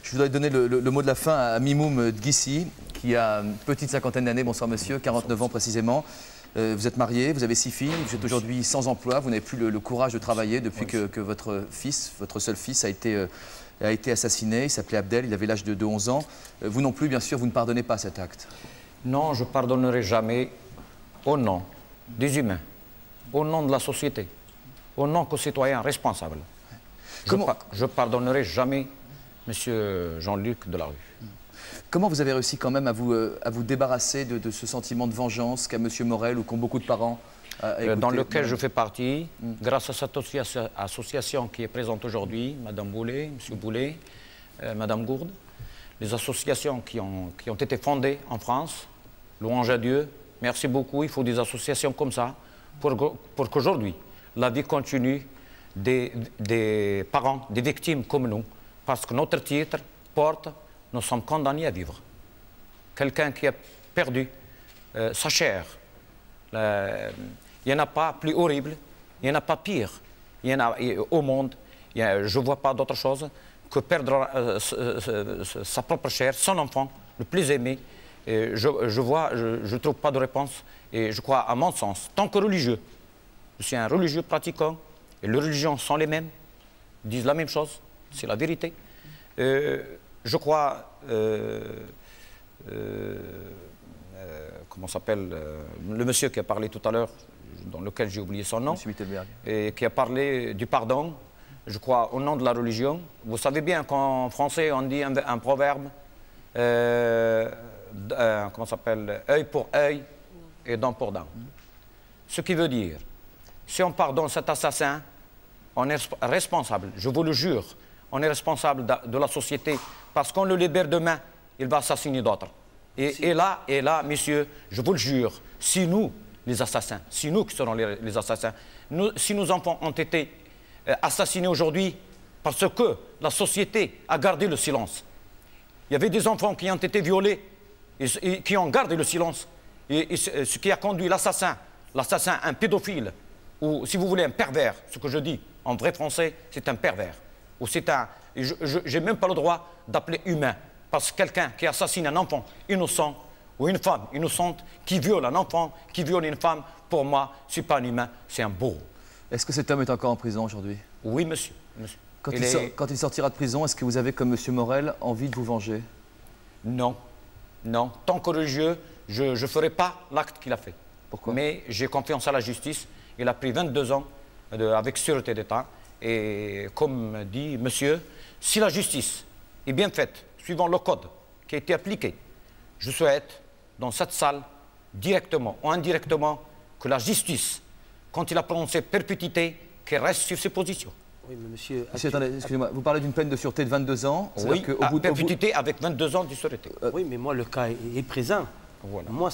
Je voudrais donner le mot de la fin à Mimoum Dgissi, qui a une petite cinquantaine d'années. Bonsoir monsieur, 49 ans précisément. Vous êtes marié, vous avez 6 filles, vous êtes aujourd'hui sans emploi, vous n'avez plus le courage de travailler depuis que votre fils, votre seul fils, a été assassiné. Il s'appelait Abdel, il avait l'âge de 11 ans. Vous non plus, bien sûr, vous ne pardonnez pas cet acte. Non, je ne pardonnerai jamais au nom des humains, au nom de la société, au nom que citoyens responsables. Je ne pardonnerai jamais monsieur Jean-Luc Delarue. Comment vous avez réussi quand même à vous débarrasser de ce sentiment de vengeance qu'a monsieur Morel ou qu'ont beaucoup de parents dans lequel je fais partie, grâce à cette association qui est présente aujourd'hui, Madame Boulet, Monsieur Boulet, Madame Gourde, les associations qui ont été fondées en France, louange à Dieu, merci beaucoup, il faut des associations comme ça pour qu'aujourd'hui la vie continue des parents, des victimes comme nous, parce que notre titre porte « Nous sommes condamnés à vivre ». Quelqu'un qui a perdu sa chair, il n'y en a pas plus horrible, il n'y en a pas pire. Il y en a, au monde, je ne vois pas d'autre chose que perdre sa propre chair, son enfant, le plus aimé. Et je ne trouve pas de réponse. Et je crois, à mon sens, tant que religieux, je suis un religieux pratiquant, et les religions sont les mêmes, disent la même chose, c'est la vérité. Je crois, comment s'appelle, le monsieur qui a parlé tout à l'heure, dans lequel j'ai oublié son nom, et qui a parlé du pardon, je crois, au nom de la religion. Vous savez bien qu'en français, on dit un proverbe, comment s'appelle, œil pour œil et dent pour dent. Ce qui veut dire, si on pardonne cet assassin, on est responsable, je vous le jure, on est responsable de la société parce qu'on le libère demain, il va assassiner d'autres. Et là, messieurs, je vous le jure, si nous, les assassins, si nous qui serons les assassins, si nos enfants ont été assassinés aujourd'hui parce que la société a gardé le silence. Il y avait des enfants qui ont été violés et qui ont gardé le silence. Et ce qui a conduit l'assassin, un pédophile, ou si vous voulez un pervers, ce que je dis en vrai français, c'est un pervers. Ou c'est un... Je n'ai même pas le droit d'appeler humain. Parce que quelqu'un qui assassine un enfant innocent ou une femme innocente qui viole un enfant, qui viole une femme, pour moi, ce n'est pas un humain, c'est un bourreau. Est-ce que cet homme est encore en prison aujourd'hui? Oui, monsieur. Quand il sortira de prison, est-ce que vous avez, comme monsieur Morel, envie de vous venger? Non. Non. Tant que religieux, je ne ferai pas l'acte qu'il a fait. Pourquoi? Mais j'ai confiance à la justice. Il a pris 22 ans avec sûreté d'État. Et comme dit monsieur, si la justice est bien faite, suivant le code qui a été appliqué, je souhaite, dans cette salle, directement ou indirectement, que la justice, quand il a prononcé perpétuité, qu'elle reste sur ses positions. Oui, mais monsieur, attendez, excusez-moi, vous parlez d'une peine de sûreté de 22 ans. Oui, perpétuité avec 22 ans de sûreté. Oui, mais moi, le cas est présent. Voilà. Moi,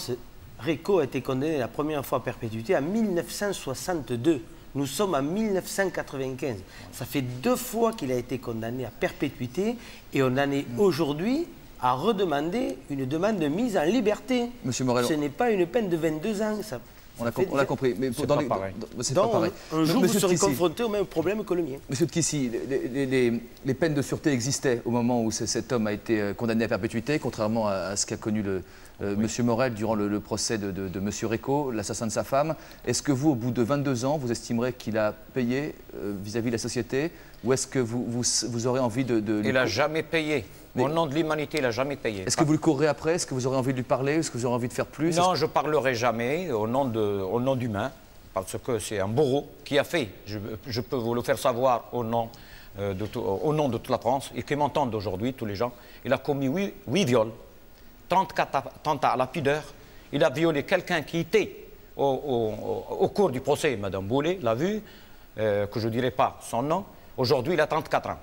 Réco a été condamné la première fois à perpétuité en 1962. Nous sommes en 1995. Ça fait 2 fois qu'il a été condamné à perpétuité et on en est aujourd'hui à redemander une demande de mise en liberté. Monsieur Morel, ce n'est pas une peine de 22 ans. Ça, on l'a compris. Mais c'est pas pareil. Donc, pas pareil. Un jour, vous serez confronté au même problème que le mien. Monsieur Dgissi, les peines de sûreté existaient au moment où cet homme a été condamné à perpétuité, contrairement à ce qu'a connu monsieur Morel durant le procès de monsieur Réco, l'assassin de sa femme. Est-ce que vous, au bout de 22 ans, vous estimerez qu'il a payé vis-à-vis de la société, ou est-ce que vous aurez envie de... Il n'a jamais payé. Au nom de l'humanité, il n'a jamais payé. Est-ce que vous le courrez après? Est-ce que vous aurez envie de lui parler? Est-ce que vous aurez envie de faire plus? Non, je ne parlerai jamais au nom d'humain, parce que c'est un bourreau qui a fait, je peux vous le faire savoir au nom de toute la France, et qui m'entendent aujourd'hui, tous les gens. Il a commis 8 viols, 34 attentats à la pudeur. Il a violé quelqu'un qui était au cours du procès, Madame Boulet l'a vu, que je ne dirai pas son nom. Aujourd'hui, il a 34 ans.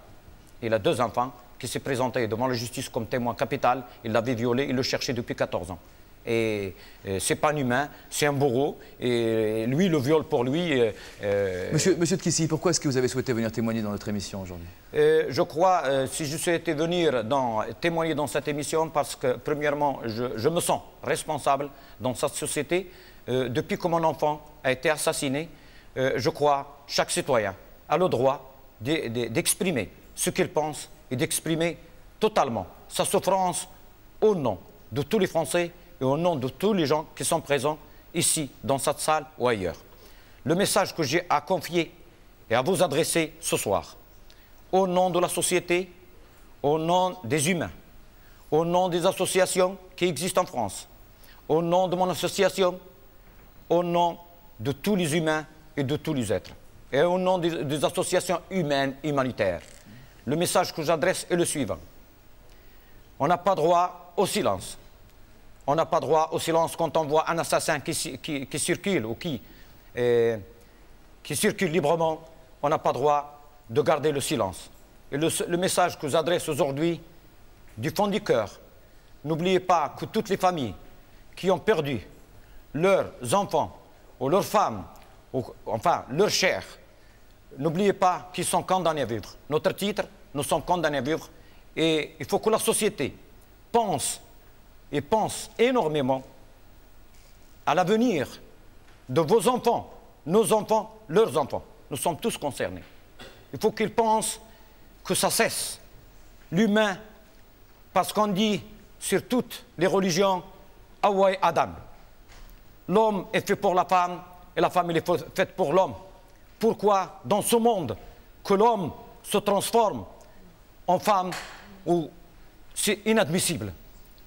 Il a 2 enfants qui s'est présenté devant la justice comme témoin capital. Il l'avait violé, il le cherchait depuis 14 ans. Et c'est pas un humain, c'est un bourreau. Et lui, le viol pour lui... Monsieur Dgissi, pourquoi est-ce que vous avez souhaité venir témoigner dans notre émission aujourd'hui? Je crois, si je souhaitais venir témoigner dans cette émission, parce que, premièrement, je me sens responsable dans cette société. Depuis que mon enfant a été assassiné, je crois chaque citoyen a le droit d'exprimer ce qu'il pense et d'exprimer totalement sa souffrance au nom de tous les Français et au nom de tous les gens qui sont présents ici, dans cette salle ou ailleurs. Le message que j'ai à confier et à vous adresser ce soir, au nom de la société, au nom des humains, au nom des associations qui existent en France, au nom de mon association, au nom de tous les humains et de tous les êtres, et au nom des associations humaines, humanitaires. Le message que j'adresse est le suivant. On n'a pas droit au silence. On n'a pas droit au silence quand on voit un assassin qui circule ou qui circule librement. On n'a pas droit de garder le silence. Et le message que j'adresse aujourd'hui, du fond du cœur, n'oubliez pas que toutes les familles qui ont perdu leurs enfants ou leurs femmes, ou, enfin leurs chers, n'oubliez pas qu'ils sont condamnés à vivre. Notre titre, nous sommes condamnés à vivre. Et il faut que la société pense et pense énormément à l'avenir de vos enfants, nos enfants, leurs enfants. Nous sommes tous concernés. Il faut qu'ils pensent que ça cesse. L'humain, parce qu'on dit sur toutes les religions, Hawa et Adam. L'homme est fait pour la femme et la femme est faite pour l'homme. Pourquoi dans ce monde que l'homme se transforme en femme, où c'est inadmissible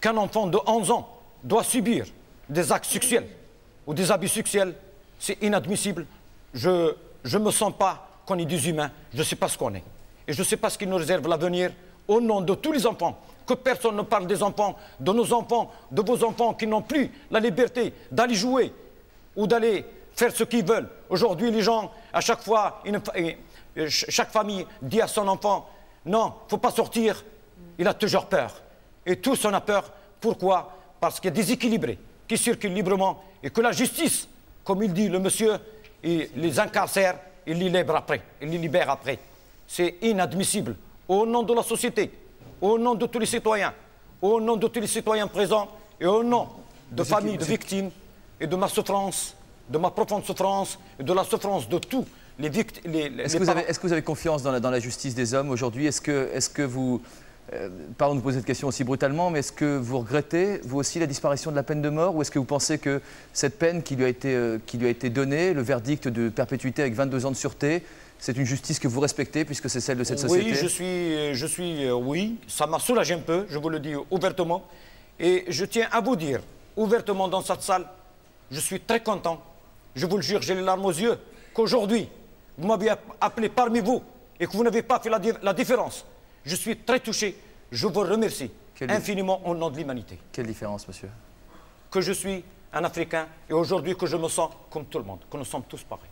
qu'un enfant de 11 ans doit subir des actes sexuels ou des abus sexuels, c'est inadmissible. Je ne me sens pas qu'on est des humains, je ne sais pas ce qu'on est. Et je ne sais pas ce qui nous réserve l'avenir au nom de tous les enfants. Que personne ne parle des enfants, de nos enfants, de vos enfants qui n'ont plus la liberté d'aller jouer ou d'aller faire ce qu'ils veulent. Aujourd'hui, les gens, à chaque fois, chaque famille dit à son enfant, non, il ne faut pas sortir, il a toujours peur. Et tous on a peur. Pourquoi? Parce qu'il y a des équilibrés qui circulent librement et que la justice, comme il dit le monsieur, il les incarcère, il les libère après. C'est inadmissible. Au nom de la société, au nom de tous les citoyens, au nom de tous les citoyens présents et au nom de familles de victimes et de ma souffrance, de ma profonde souffrance et de la souffrance de tous les victimes. Est-ce que vous avez confiance dans la justice des hommes aujourd'hui? Est-ce que vous... pardon de vous poser cette question aussi brutalement, mais est-ce que vous regrettez, vous aussi, la disparition de la peine de mort? Ou est-ce que vous pensez que cette peine qui lui a été donnée, le verdict de perpétuité avec 22 ans de sûreté, c'est une justice que vous respectez puisque c'est celle de cette société? Oui, oui, ça m'a soulagé un peu, je vous le dis ouvertement. Et je tiens à vous dire, ouvertement dans cette salle, je suis très content, je vous le jure, j'ai les larmes aux yeux, qu'aujourd'hui, vous m'avez appelé parmi vous et que vous n'avez pas fait la différence. Je suis très touché, je vous remercie infiniment au nom de l'humanité. Quelle différence, monsieur? Que je suis un Africain et aujourd'hui que je me sens comme tout le monde, que nous sommes tous pareils.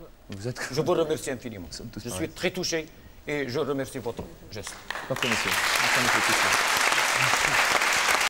Je vous remercie infiniment. Je suis très touché et je remercie votre geste. Parfait, monsieur.